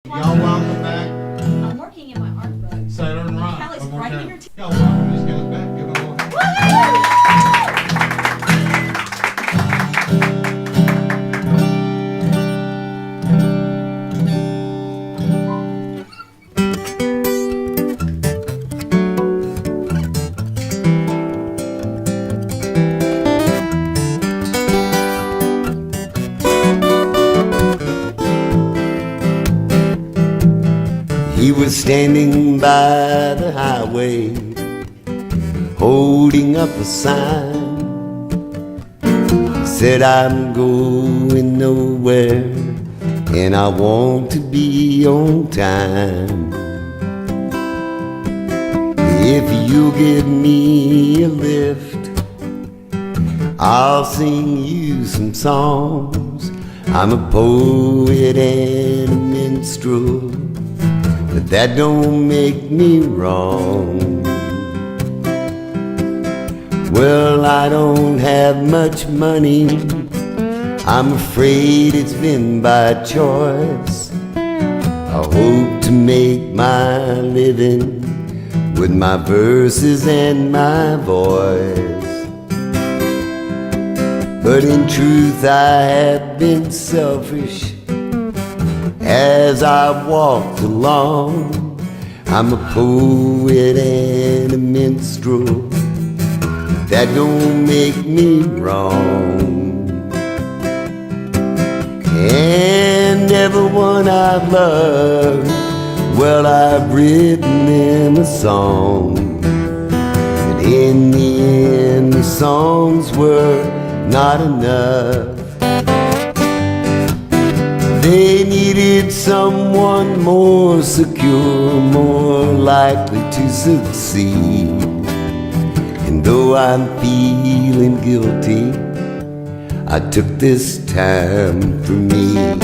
Y'all welcome back. I'm working in my art book. Saylor and Ron. Callie's One more grinding time. her teeth. Y'all welcome these guys back. Give them a little hand. He was standing by the highway, holding up a sign. He said, I'm going nowhere, and I want to be on time. If you give me a lift, I'll sing you some songs. I'm a poet and a minstrel, but that don't make me wrong. Well, I don't have much money, I'm afraid it's been by choice. I hope to make my living with my verses and my voice. But in truth I have been selfish as I walked along. I'm a poet and a minstrel, that don't make me wrong. And everyone I've loved, well, I've written them a song. But in the end, the songs were not enough. They needed someone more secure, more likely to succeed. And though I'm feeling guilty, I took this time for me.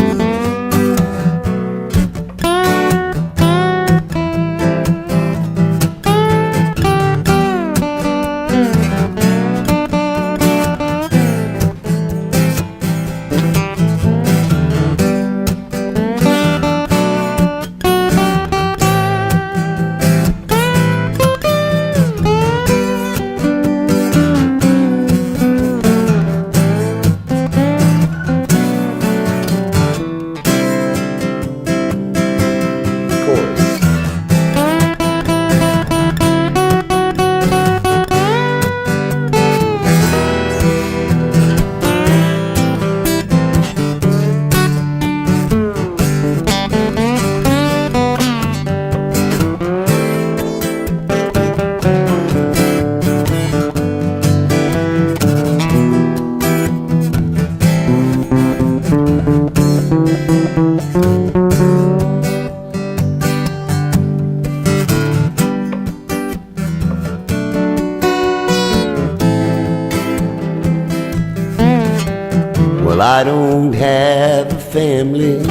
Well, I don't have a family,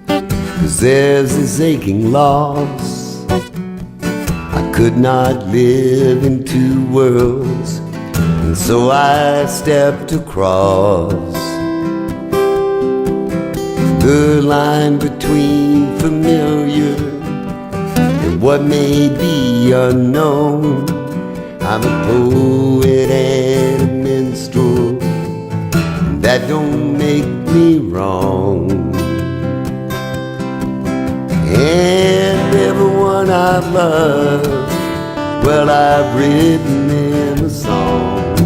'cause there's this aching loss. I could not live in two worlds, and so I stepped across the line between familiar and what may be unknown. I'm a poet and a minstrel, that don't make me wrong. And everyone I've loved, well, I've written them a song.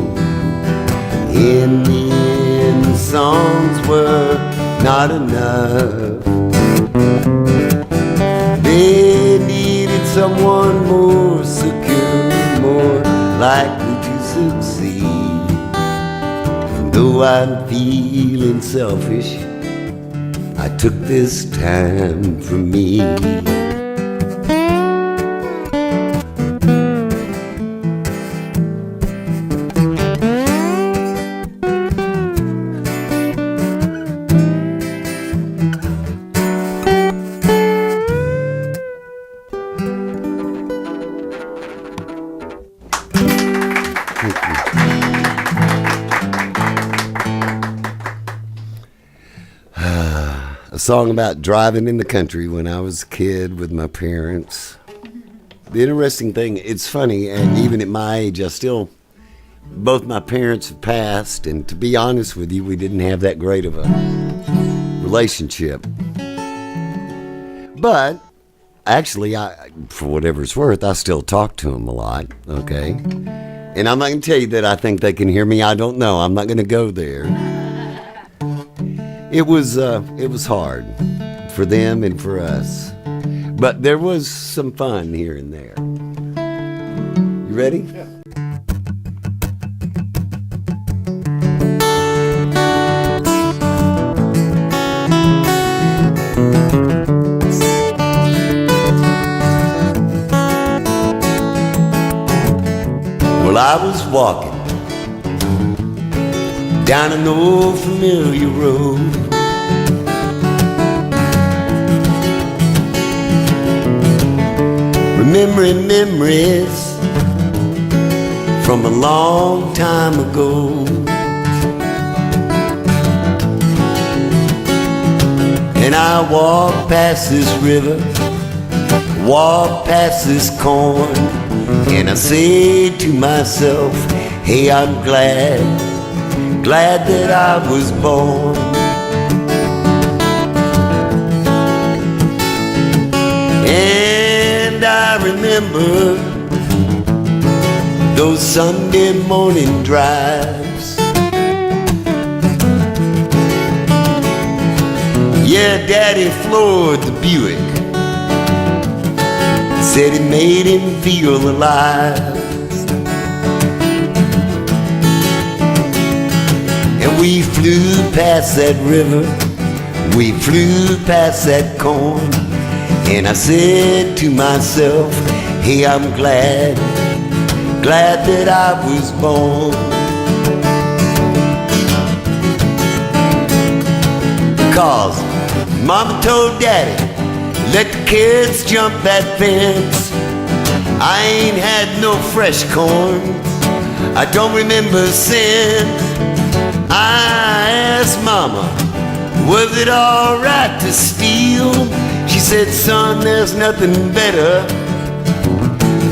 In the end, the songs were not enough. They needed someone more secure, more likely to succeed. Though I'm feeling selfish, I took this time for me. A song about driving in the country when I was a kid with my parents. The interesting thing, it's funny, and even at my age, both my parents have passed, and to be honest with you, we didn't have that great of a relationship. But actually, for whatever it's worth, I still talk to them a lot, okay? And I'm not going to tell you that I think they can hear me. I don't know. I'm not going to go there. It was hard for them and for us. But there was some fun here and there. You ready? Yeah. Well, I was walking down an old familiar road, remembering memories from a long time ago. And I walked past this river, walked past this corn, and I said to myself, hey, I'm glad that I was born. And I remember those Sunday morning drives. Yeah, Daddy floored the Buick, said it made him feel alive. And we flew past that river, we flew past that corn, and I said to myself, hey, I'm glad that I was born. Cause Mama told Daddy, let the kids jump that fence. I ain't had no fresh corn, I don't remember since. I asked Mama, was it alright to steal? She said, son, there's nothing better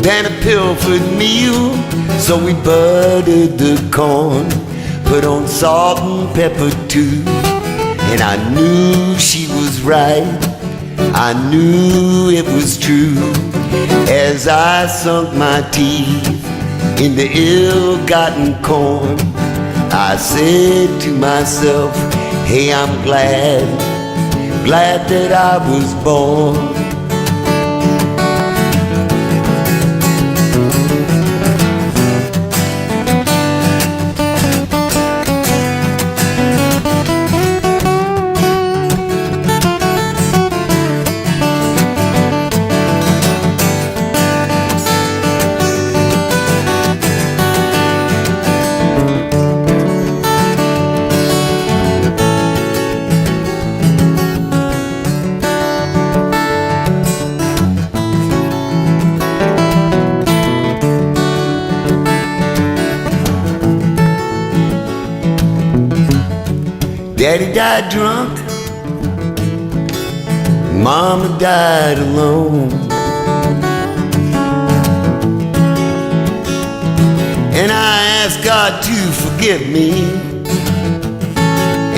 than a pilfered meal. So we buttered the corn, put on salt and pepper too. And I knew she was right, I knew it was true. As I sunk my teeth in the ill-gotten corn, I said to myself, hey, I'm glad that I was born. Daddy died drunk, Mama died alone. And I asked God to forgive me,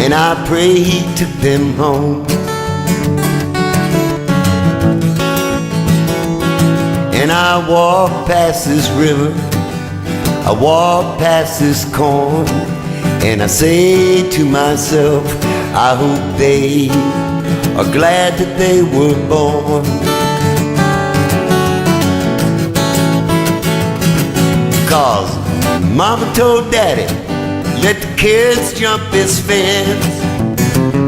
and I pray He took them home. And I walked past this river, I walked past this corn, and I say to myself, I hope they are glad that they were born. Cause Mama told Daddy, let the kids jump this fence.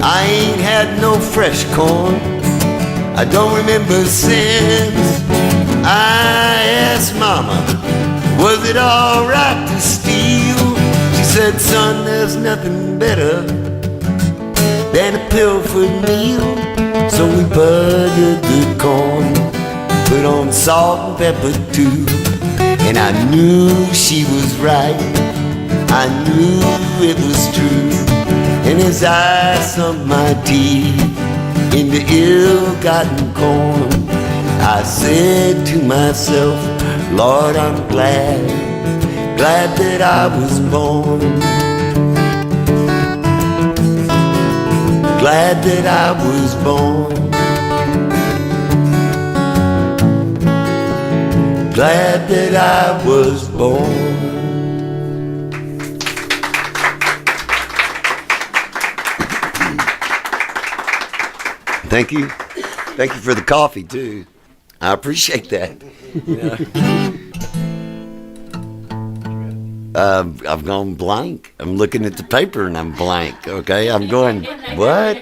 I ain't had no fresh corn, I don't remember since. I asked Mama, was it alright to steal? She said, son, there's nothing better than a pilfered meal. So we buttered the corn, put on salt and pepper too. And I knew she was right, I knew it was true. And as I sunk my teeth in the ill-gotten corn. I said to myself, Lord, I'm glad that I was born. Glad that I was born. Glad that I was born. Thank you. Thank you for the coffee, too. I appreciate that. Yeah. I've gone blank. I'm looking at the paper and I'm blank. Okay, I'm going, what?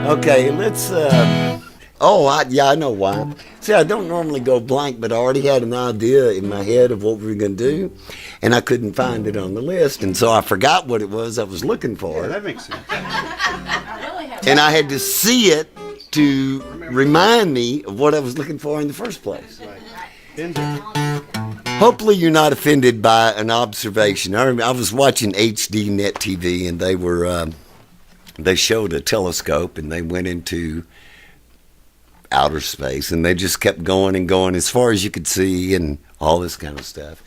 Okay, let's, I know why. See, I don't normally go blank, but I already had an idea in my head of what we were going to do, and I couldn't find it on the list, and so I forgot what it was I was looking for. Yeah, that makes sense. And I had to see it to remind me of what I was looking for in the first place. Hopefully you're not offended by an observation. I was watching HD Net TV, and they showed a telescope, and they went into outer space, and they just kept going and going as far as you could see, and all this kind of stuff,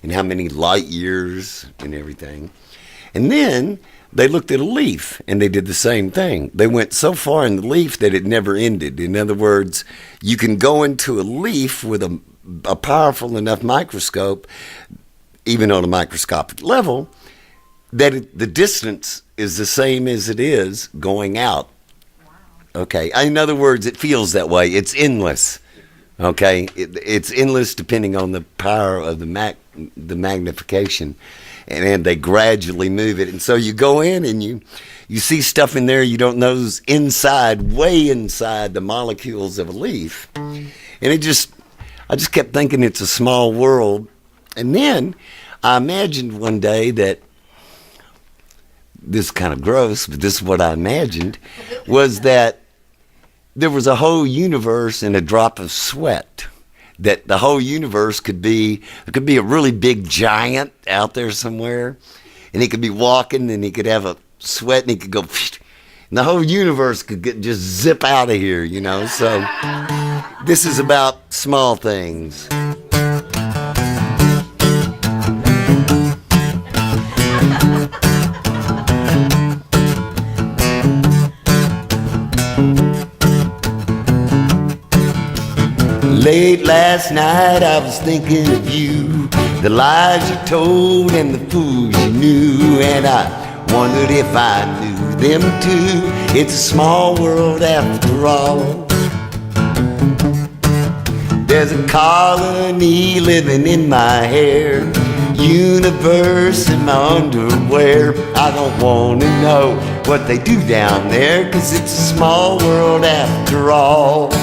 and how many light years and everything. And then they looked at a leaf, and they did the same thing. They went so far in the leaf that it never ended. In other words, you can go into a leaf with a powerful enough microscope, even on a microscopic level, that the distance is the same as it is going out. Okay. In other words, it feels that way. It's endless. Okay. It's endless depending on the power of the magnification. And they gradually move it. And so you go in and you see stuff in there you don't know is inside, way inside the molecules of a leaf. And I just kept thinking it's a small world. And then I imagined one day that, this is kind of gross, but this is what I imagined, was that there was a whole universe in a drop of sweat. That the whole universe could be a really big giant out there somewhere, and he could be walking, and he could have a sweat, and he could go, and the whole universe could just zip out of here, you know. So this is about small things. Late last night I was thinking of you, the lies you told and the fools you knew, and I wondered if I knew them too. It's a small world after all. There's a colony living in my hair, universe in my underwear. I don't want to know what they do down there, 'cause it's a small world after all.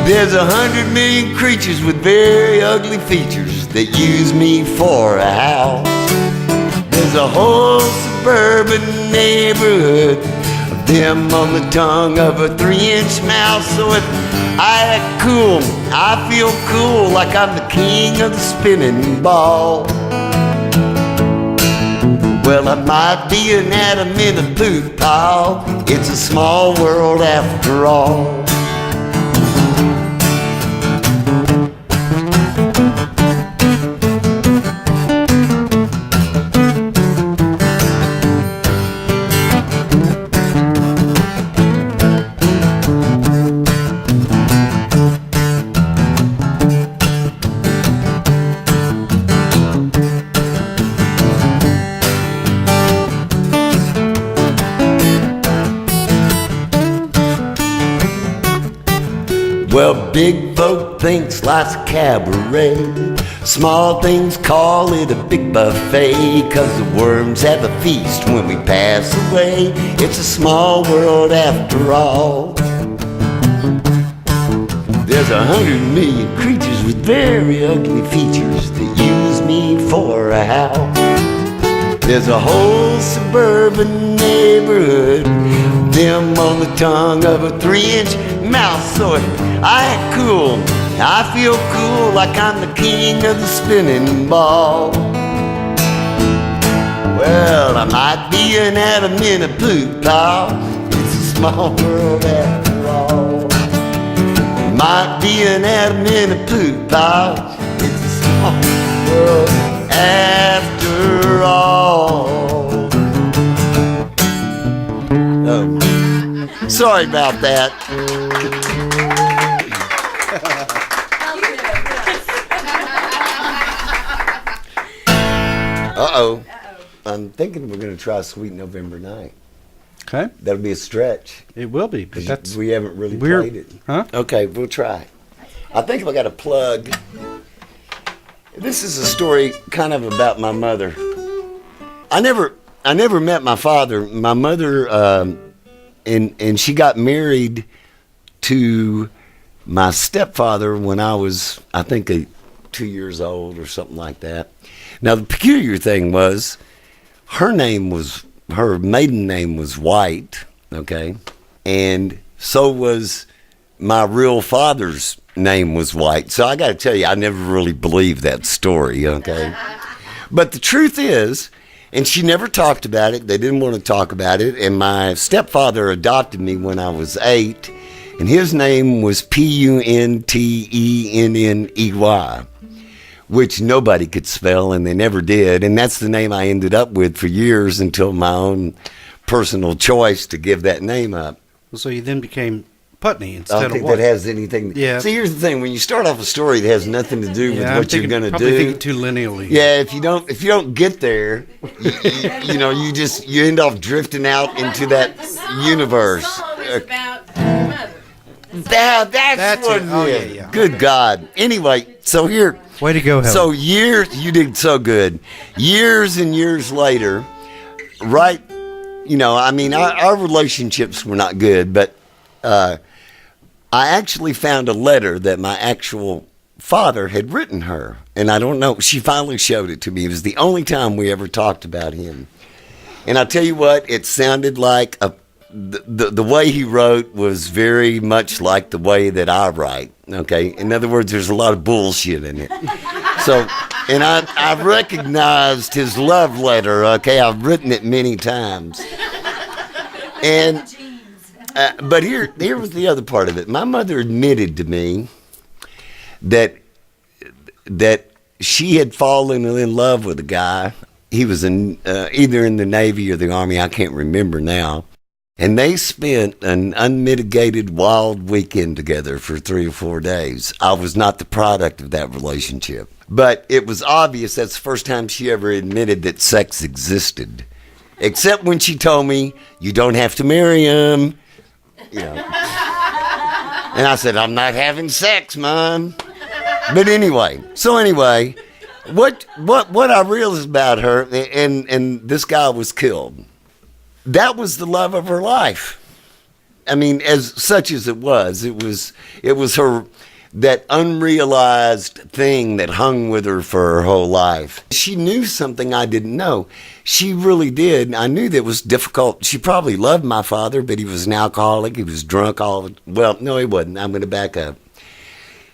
There's 100 million creatures with very ugly features that use me for a house. There's a whole suburban neighborhood of them on the tongue of a 3-inch mouse. So if I act cool, I feel cool, like I'm the king of the spinning ball. Well, I might be an atom in a poop pile. It's a small world after all. Well, big folk thinks life's a cabaret. Small things call it a big buffet, 'cause the worms have a feast when we pass away. It's a small world after all. There's 100 million creatures with very ugly features that use me for a house. There's a whole suburban neighborhood, them on the tongue of a 3-inch mouse. So if I act cool, I feel cool, like I'm the king of the spinning ball. Well, I might be an atom in a poop pile. It's a small world after all. Might be an atom in a poop pile. It's a small world after all. Oh, sorry about that. Uh-oh. I'm thinking we're going to try Sweet November Night. Okay. That'll be a stretch. It will be, but that's We haven't really we're played it. huh? Okay, we'll try. I think I got a plug. This is a story kind of about my mother. I never met my father. My mother, and she got married to my stepfather when I was, I think, 2 years old or something like that. Now, the peculiar thing was, her maiden name was White, okay? And so was my real father's name was White. So I got to tell you, I never really believed that story, okay? But the truth is, and she never talked about it, they didn't want to talk about it, and my stepfather adopted me when I was 8, and his name was Puntenney, which nobody could spell, and they never did. And that's the name I ended up with for years until my own personal choice to give that name up. So you then became Putney I instead don't of think White. that has anything. Yeah. See, here's the thing: when you start off a story that has nothing to do with I'm what you're thinking- going to probably do, thinking too lineally. yeah, if you don't get there, you end up drifting out into that universe. Song is about your mother. That's what it. it Oh, is. yeah. Good God. Anyway, so here. Way to go, Helen. So you did so good. Years and years later, right? Our relationships were not good, but I actually found a letter that my actual father had written her, and I don't know. She finally showed it to me. It was the only time we ever talked about him, and I tell you what, it sounded like the way he wrote was very much like the way that I write. Okay, in other words, there's a lot of bullshit in it. So, and I recognized his love letter. Okay, I've written it many times. And but here was the other part of it. My mother admitted to me that she had fallen in love with a guy. He was either in the Navy or the Army. I can't remember now. And they spent an unmitigated wild weekend together for 3 or 4 days. I was not the product of that relationship. But it was obvious that's the first time she ever admitted that sex existed. Except when she told me, you don't have to marry him. And I said, I'm not having sex, Mom. But anyway, what I realized about her, and this guy was killed. That was the love of her life. I mean, as such as it was her, that unrealized thing that hung with her for her whole life. She knew something I didn't know. She really did. I knew that it was difficult. She probably loved my father, but he was an alcoholic. He was drunk well, no, he wasn't. I'm going to back up.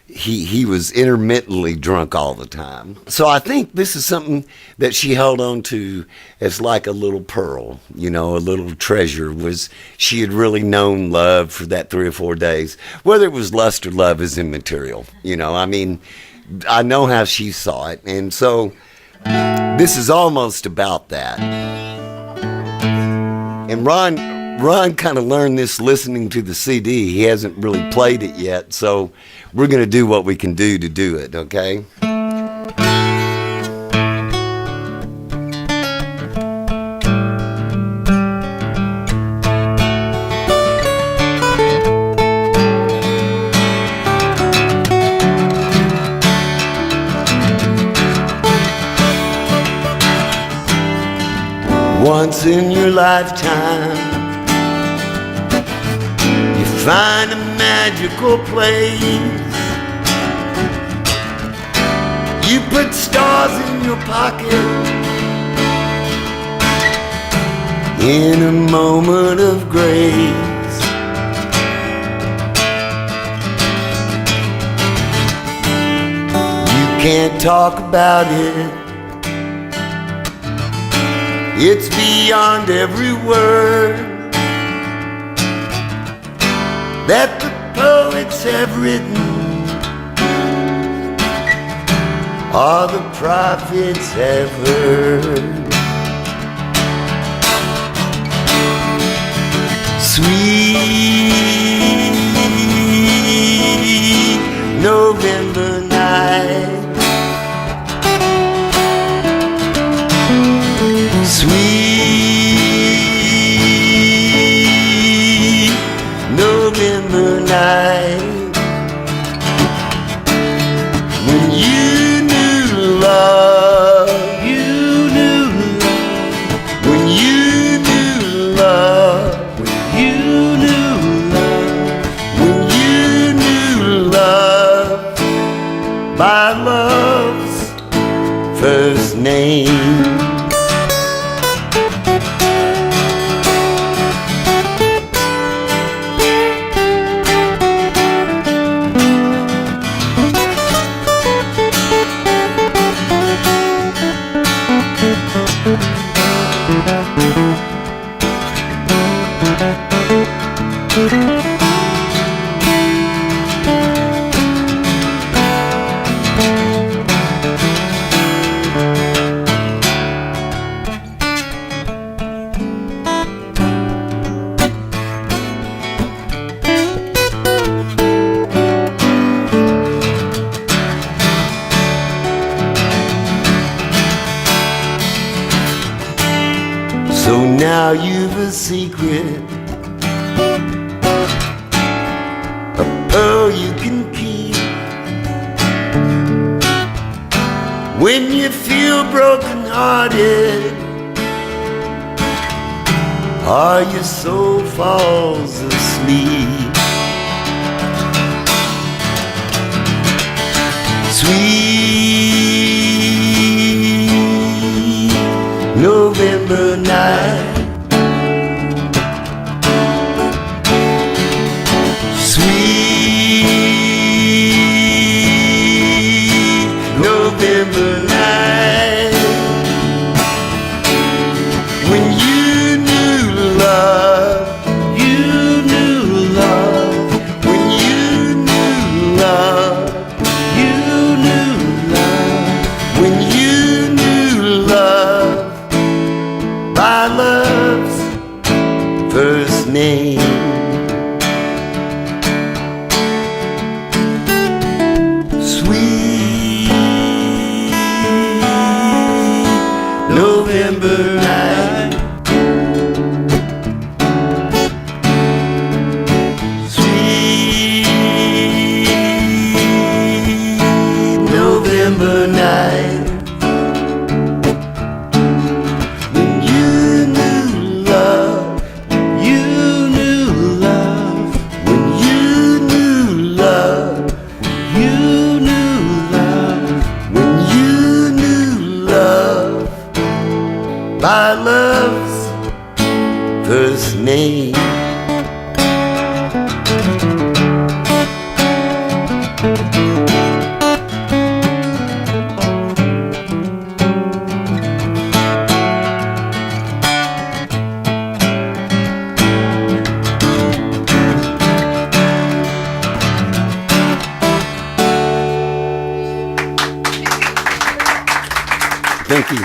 He was intermittently drunk all the time. So I think this is something that she held on to as like a little pearl, a little treasure. Was she had really known love for that 3 or 4 days. Whether it was lust or love is immaterial. I know how she saw it. And so this is almost about that. And Ron kind of learned this listening to the CD. He hasn't really played it yet, so we're going to do what we can do to do it, okay? Once in your lifetime, find a magical place. You put stars in your pocket in a moment of grace. You can't talk about it It's beyond every word that the poets have written, or the prophets have heard. Sweet November night, sweet November night, when you knew love, when you knew love, when you knew love by love's first name. So now you've a secret, a pearl you can keep. When you feel broken-hearted, or your soul falls asleep, sweet November night, sweet November night, when you knew love, when you knew love, when you knew love by love's first name. Sweet November night, sweet November night, when you knew love, when you knew love, when you knew love, by love's first name. Thank you.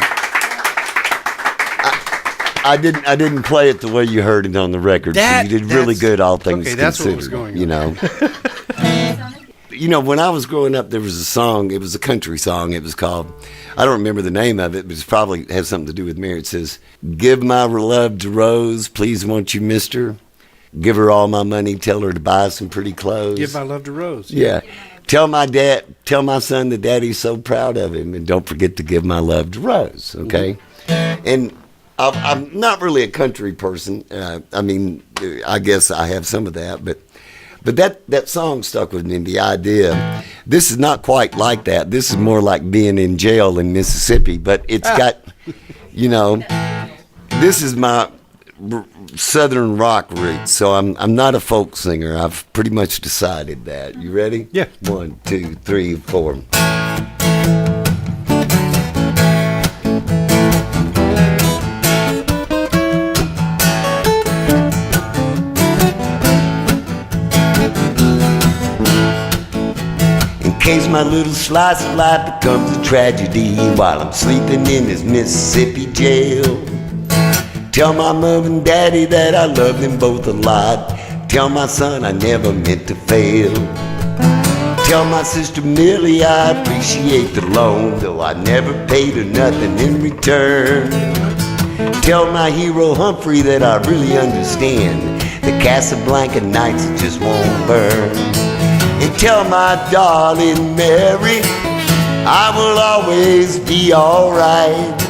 I didn't play it the way you heard it on the record. So you did really good, all things okay, that's considered. what was going on. You know. You know, when I was growing up, there was a song. It was a country song. It was called, I don't remember the name of it, but it probably has something to do with me. It says, "Give my love to Rose, please won't you, mister? Give her all my money, tell her to buy some pretty clothes. Give my love to Rose." Yeah. Tell my son that daddy's so proud of him, and don't forget to give my love to Rose, okay? Mm-hmm. And I'm not really a country person. I mean, I guess I have some of that, but that song stuck with me. The idea, this is not quite like that. This is more like being in jail in Mississippi, but it's got, you know, this is my Southern rock roots, so I'm not a folk singer. I've pretty much decided that. You ready? Yeah. 1, 2, 3, 4. In case my little slice of life becomes a tragedy while I'm sleeping in this Mississippi jail. Tell my mom and daddy that I love them both a lot. Tell my son I never meant to fail. Tell my sister Millie I appreciate the loan, though I never paid her nothing in return. Tell my hero Humphrey that I really understand the Casablanca nights just won't burn. And tell my darling Mary I will always be alright.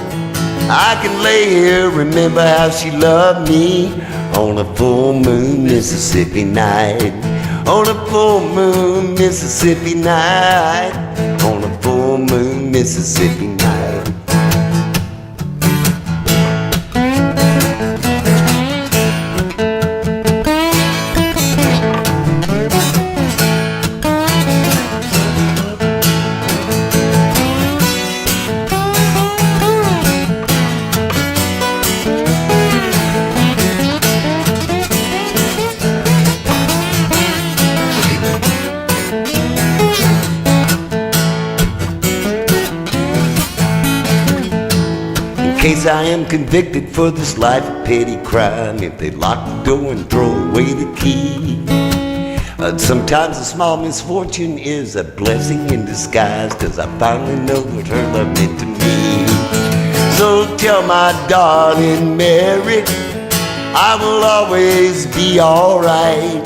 I can lay here, remember how she loved me on a full moon Mississippi night. On a full moon Mississippi night. On a full moon Mississippi night. In case I am convicted for this life of petty crime, if they lock the door and throw away the key, sometimes a small misfortune is a blessing in disguise, 'cause I finally know what her love meant to me. So tell my darling Mary I will always be alright.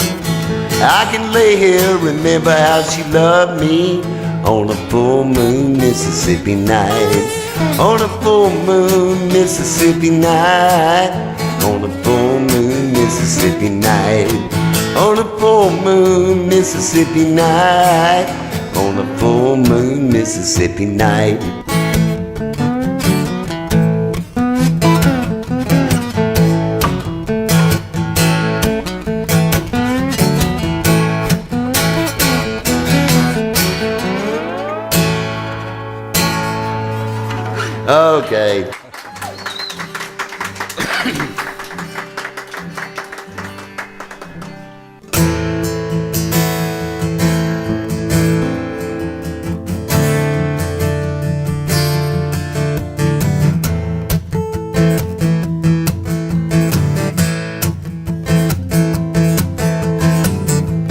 I can lay here, remember how she loved me on a full moon Mississippi night. On a full moon Mississippi night. On a full moon Mississippi night. On a full moon Mississippi night. On a full moon Mississippi night. Okay.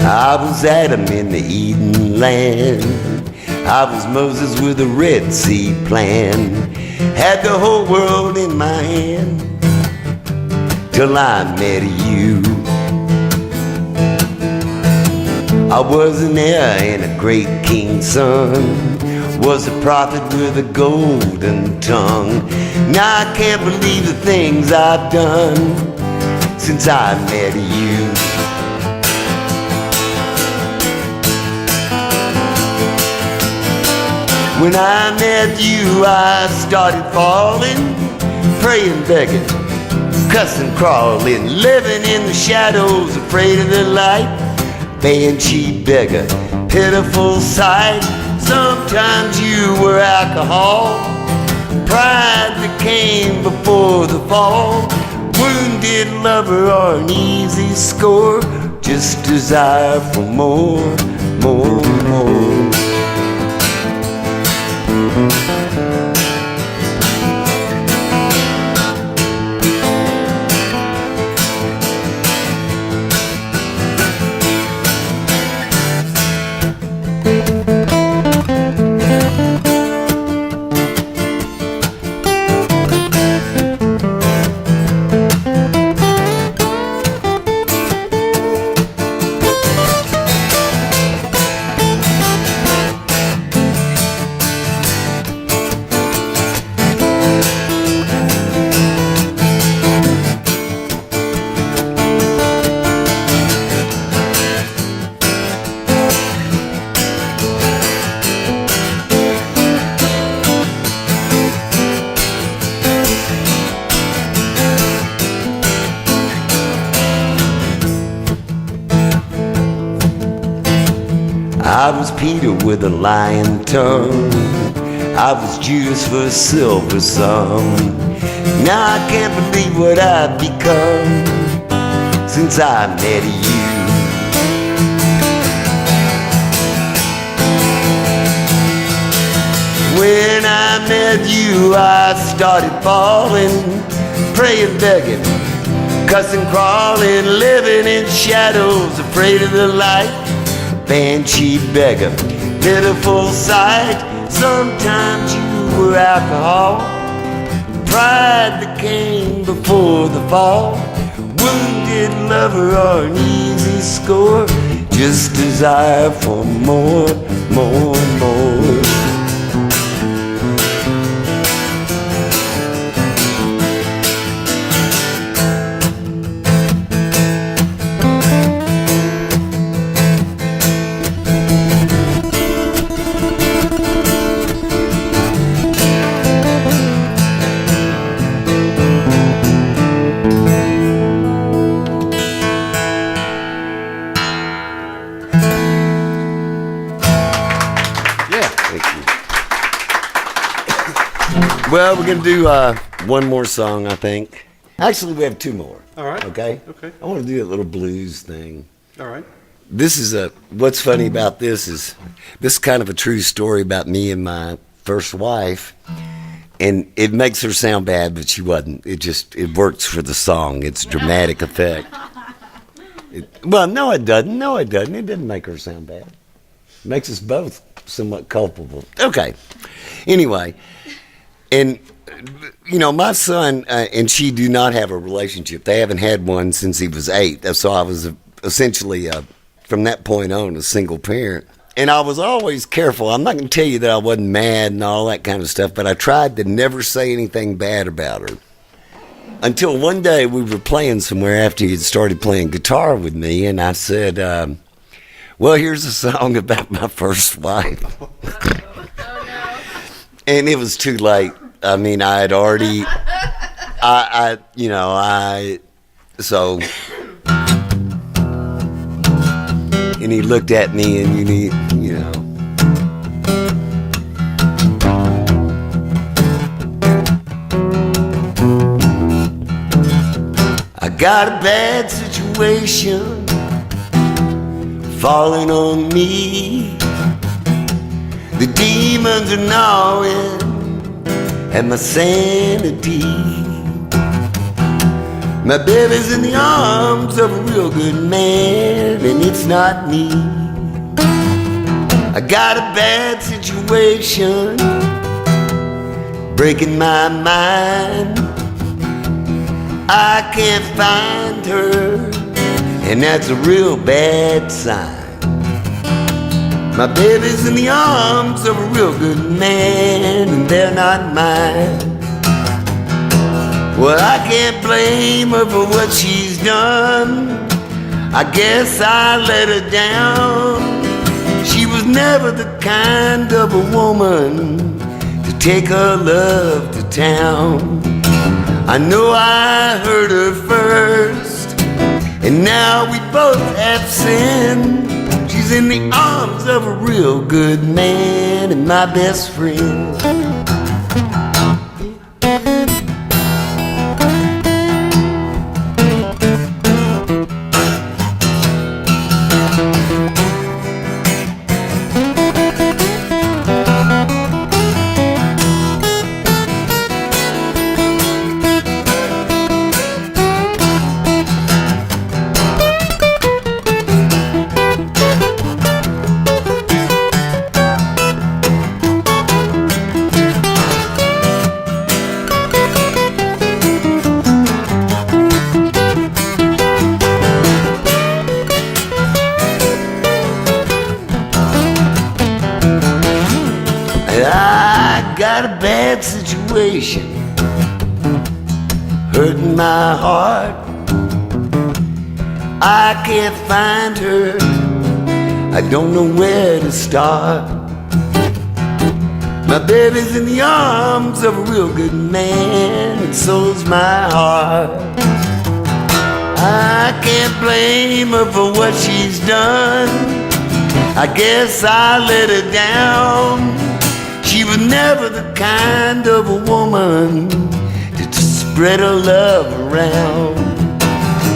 I was Adam in the Eden land. I was Moses with a Red Sea plan. Had the whole world in my hand till I met you. I was an heir and a great king's son, was a prophet with a golden tongue. Now I can't believe the things I've done since I met you. When I met you, I started falling, praying, begging, cussing, crawling, living in the shadows, afraid of the light, paying cheap beggar, pitiful sight. Sometimes you were alcohol, pride that came before the fall, wounded lover or an easy score, just desire for more, more, more. I was Peter with a lying tongue, I was Judas for a silver sum. Now I can't believe what I've become since I met you. met you, I started falling, praying, begging, cussing, crawling, living in shadows, afraid of the light. Banshee beggar, pitiful sight. Sometimes you were alcohol, pride that came before the fall. Wounded lover or an easy score, just desire for more, more, more. Well, we're going to do one more song, I think. Actually, we have two more. All right. Okay? Okay. I want to do a little blues thing. All right. This is what's funny about this is kind of a true story about me and my first wife. And it makes her sound bad, but she wasn't. It works for the song. It's dramatic effect. Well, no, it doesn't. No, it doesn't. It didn't make her sound bad. It makes us both somewhat culpable. Okay. Anyway. And, you know, my son and she do not have a relationship. They haven't had one since he was 8. So I was essentially, from that point on, a single parent. And I was always careful. I'm not going to tell you that I wasn't mad and all that kind of stuff, but I tried to never say anything bad about her. Until one day we were playing somewhere after he had started playing guitar with me, and I said, well, here's a song about my first wife. And it was too late. I mean, I had already, so, and he looked at me and you know. I got a bad situation falling on me. The demons are gnawing at my sanity. My baby's in the arms of a real good man, and it's not me. I got a bad situation breaking my mind. I can't find her, and that's a real bad sign. My baby's in the arms of a real good man, and they're not mine. Well, I can't blame her for what she's done. I guess I let her down. She was never the kind of a woman to take her love to town. I know I hurt her first, and now we both have sinned. She's in the arms of a real good man and my best friend. Got a bad situation hurting my heart. I can't find her, I don't know where to start. My baby's in the arms of a real good man, and so's my heart. I can't blame her for what she's done. I guess I let her down. She was never the kind of a woman to spread her love around.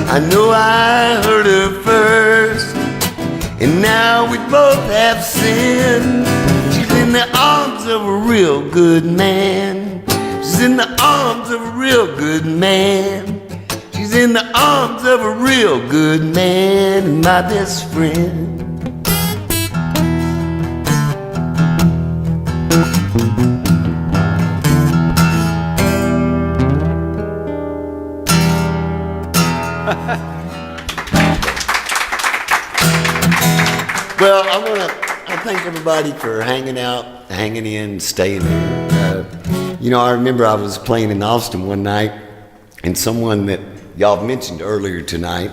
I know I hurt her first, and now we both have sinned. She's in in the arms of a real good man. She's in the arms of a real good man. She's in the arms of a real good man and my best friend. Well, I thank everybody for hanging out, hanging in, staying here. I remember I was playing in Austin one night, and someone that y'all mentioned earlier tonight,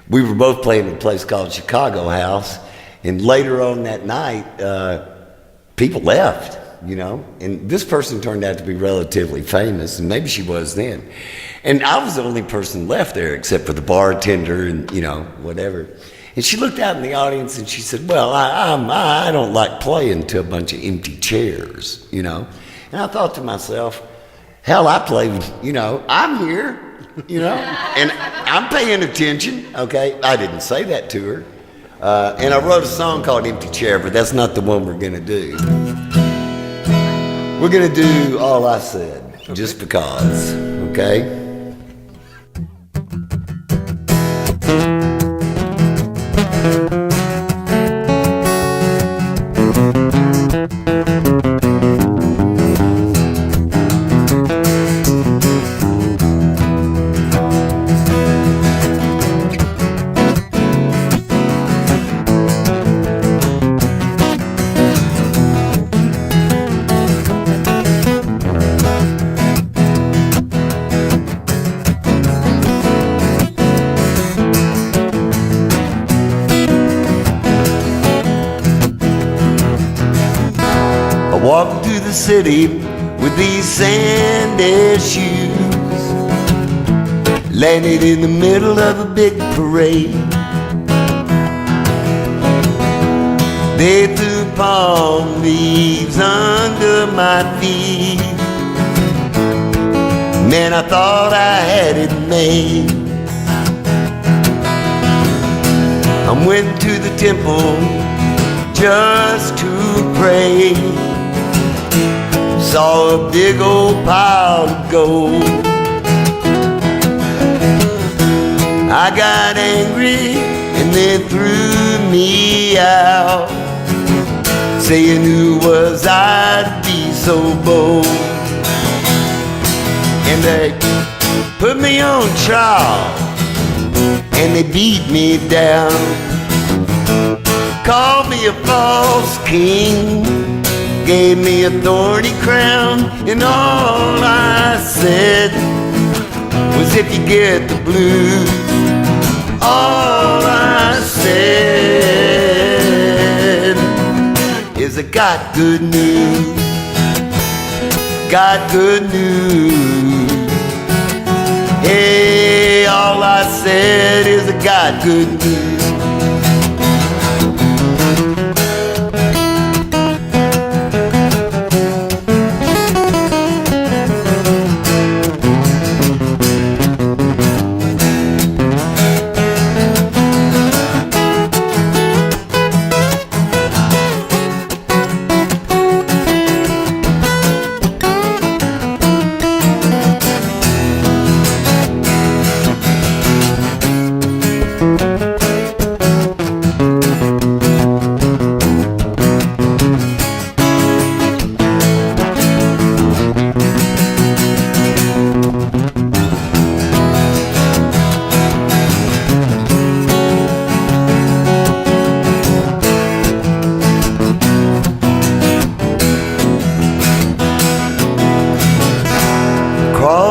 we were both playing at a place called Chicago House, and later on that night, people left, and this person turned out to be relatively famous, and maybe she was then. And I was the only person left there except for the bartender and, whatever. And she looked out in the audience and she said, well, I don't like playing to a bunch of empty chairs, And I thought to myself, hell, I play, I'm here, and I'm paying attention, okay? I didn't say that to her. And I wrote a song called Empty Chair, but that's not the one we're going to do. We're going to do All I Said, just because, okay? Walked through the city with these sandy shoes, landed in the middle of a big parade. They threw palm leaves under my feet. Man, I thought I had it made. I went to the temple just to pray. Saw a big old pile of gold. I got angry and they threw me out, saying who was I to be so bold. And they put me on trial and they beat me down, called me a false king, gave me a thorny crown, and all I said was if you get the blues. All I said is I got good news, got good news. Hey, all I said is I got good news.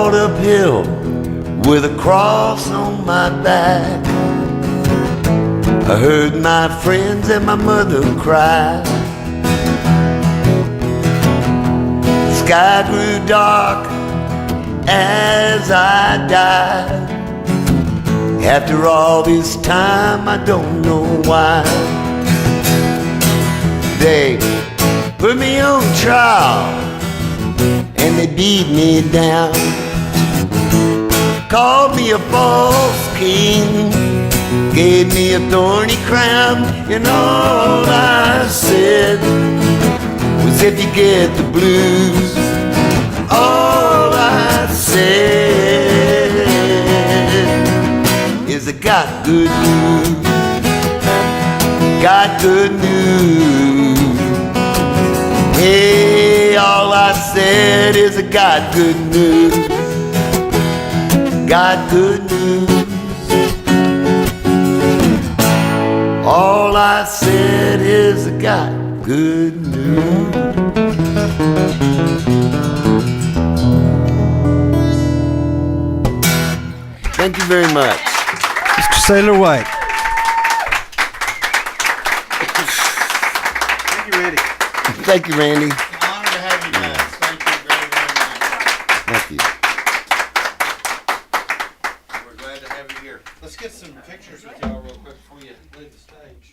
Uphill with a cross on my back, I heard my friends and my mother cry. The sky grew dark as I died. After all this time, I don't know why. They put me on trial and they beat me down, called me a false king, gave me a thorny crown, and all I said was 'cause if you get the blues, all I said is I got good news. Got good news. Hey, all I said is I got good news. Got good news. All I said is I got good news. Thank you very much. Mr. Saylor White. Thank you, Randy. Thank you, Randy. Honor to have you guys. Thank you very, very much. Thank you. We're glad to have you here. Let's get some pictures with y'all real quick before you leave the stage.